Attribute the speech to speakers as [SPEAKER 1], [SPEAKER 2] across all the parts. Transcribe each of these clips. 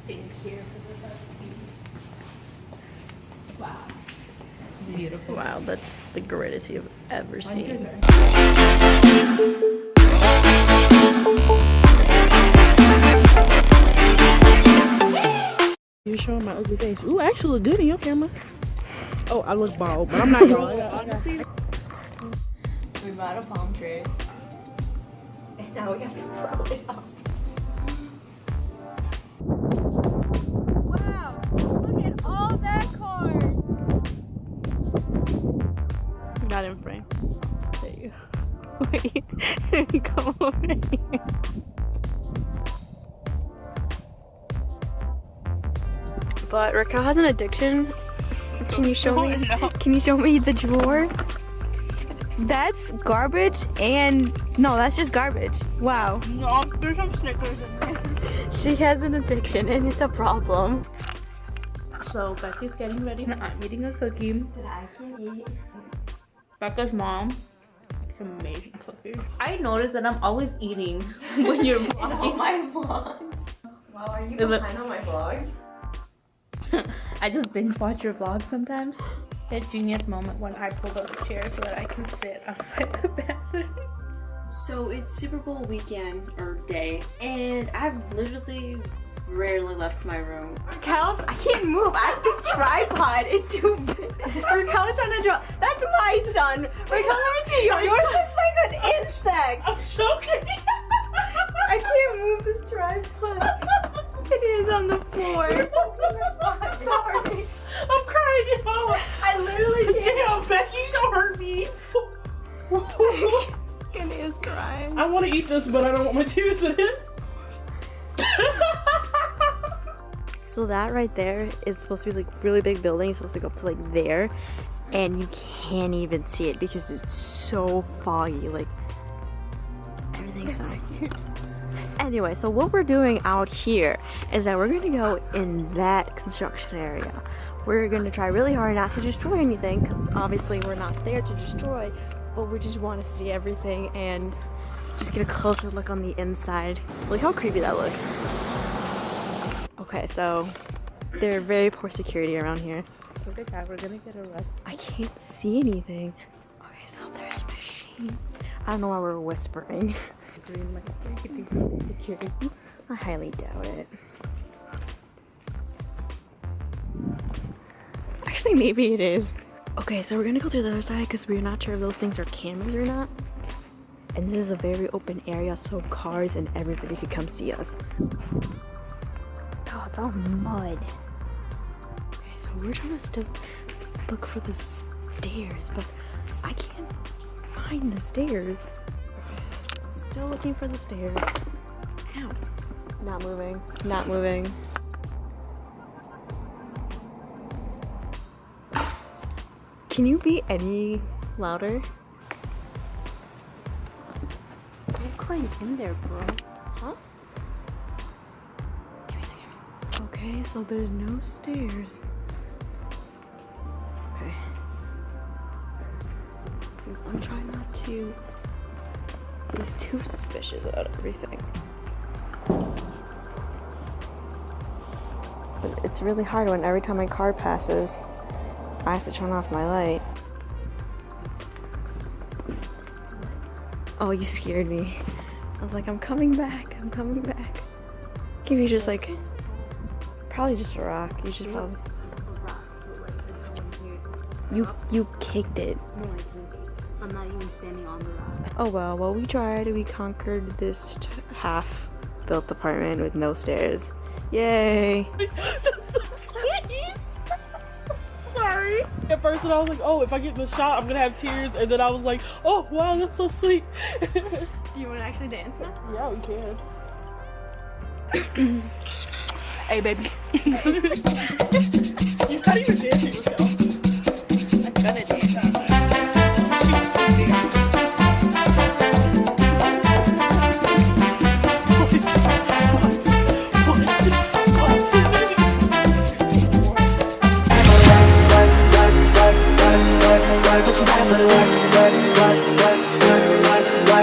[SPEAKER 1] been here for the past week. Wow. Beautiful.
[SPEAKER 2] Wow, that's the greatest you've ever seen. You're showing my ugly face. Ooh, I actually look good in your camera. Oh, I look bald, but I'm not y'all.
[SPEAKER 3] We bought a palm tree. And now we have to throw it up. Wow! Look at all that corn!
[SPEAKER 2] Got in frame. There you go. Wait. Come over here. But Raquel has an addiction. Can you show me? No. Can you show me the drawer? That's garbage and no, that's just garbage. Wow.
[SPEAKER 1] No, there's some Snickers in there.
[SPEAKER 2] She has an addiction and it's a problem.
[SPEAKER 1] So Becky's getting ready. I'm eating a cookie.
[SPEAKER 3] That I can't eat.
[SPEAKER 1] Becca's mom. Some amazing cookies. I noticed that I'm always eating when you're vlogging.
[SPEAKER 3] All my vlogs. Wow, are you behind on my vlogs?
[SPEAKER 1] I just binge watch your vlogs sometimes. That genius moment when I pulled up a chair so that I can sit outside the bathroom.
[SPEAKER 2] So it's Super Bowl weekend or day, and I've literally rarely left my room.
[SPEAKER 3] Raquel's, I can't move. This tripod is too big. Raquel's trying to draw. That's my son. Raquel, let me see yours. Yours looks like an insect.
[SPEAKER 1] I'm choking.
[SPEAKER 3] I can't move this tripod. It is on the floor. I'm sorry.
[SPEAKER 1] I'm crying, yo.
[SPEAKER 3] I literally can't.
[SPEAKER 1] Damn, Becky, don't hurt me.
[SPEAKER 3] Kenny is crying.
[SPEAKER 1] I want to eat this, but I don't want my tears in it.
[SPEAKER 2] So that right there is supposed to be like really big building. It's supposed to go up to like there, and you can't even see it because it's so foggy. Like everything's so. Anyway, so what we're doing out here is that we're gonna go in that construction area. We're gonna try really hard not to destroy anything because obviously we're not there to destroy, but we just want to see everything and just get a closer look on the inside. Look how creepy that looks. Okay, so they're very poor security around here.
[SPEAKER 1] Look at that, we're gonna get arrested.
[SPEAKER 2] I can't see anything. Okay, so there's a machine. I don't know why we're whispering.
[SPEAKER 1] Green light, security.
[SPEAKER 2] I highly doubt it. Actually, maybe it is. Okay, so we're gonna go to the other side because we're not sure if those things are cameras or not. And this is a very open area, so cars and everybody could come see us. Oh, it's all mud. Okay, so we're trying to still look for the stairs, but I can't find the stairs. Still looking for the stairs. Ow. Not moving. Not moving. Can you be any louder?
[SPEAKER 1] Don't climb in there, bro.
[SPEAKER 2] Huh? Okay, so there's no stairs. Okay. Because I'm trying not to be too suspicious about everything. But it's really hard when every time my car passes, I have to turn off my light. Oh, you scared me. I was like, I'm coming back, I'm coming back. Give you just like, probably just a rock. You should probably. You kicked it.
[SPEAKER 1] No, I didn't. I'm not even standing on the rock.
[SPEAKER 2] Oh well, we tried. We conquered this half-built apartment with no stairs. Yay!
[SPEAKER 1] That's so sweet. Sorry. At first, I was like, oh, if I get the shot, I'm gonna have tears. And then I was like, oh, wow, that's so sweet.
[SPEAKER 2] Do you want to actually dance now?
[SPEAKER 1] Yeah, we can. Hey, baby. You're not even dancing with yourself. I'm gonna dance.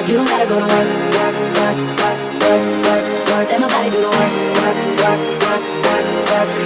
[SPEAKER 4] You don't gotta go to work, work, work, work, work, work, work. Let my body do the work, work, work, work, work. work, work.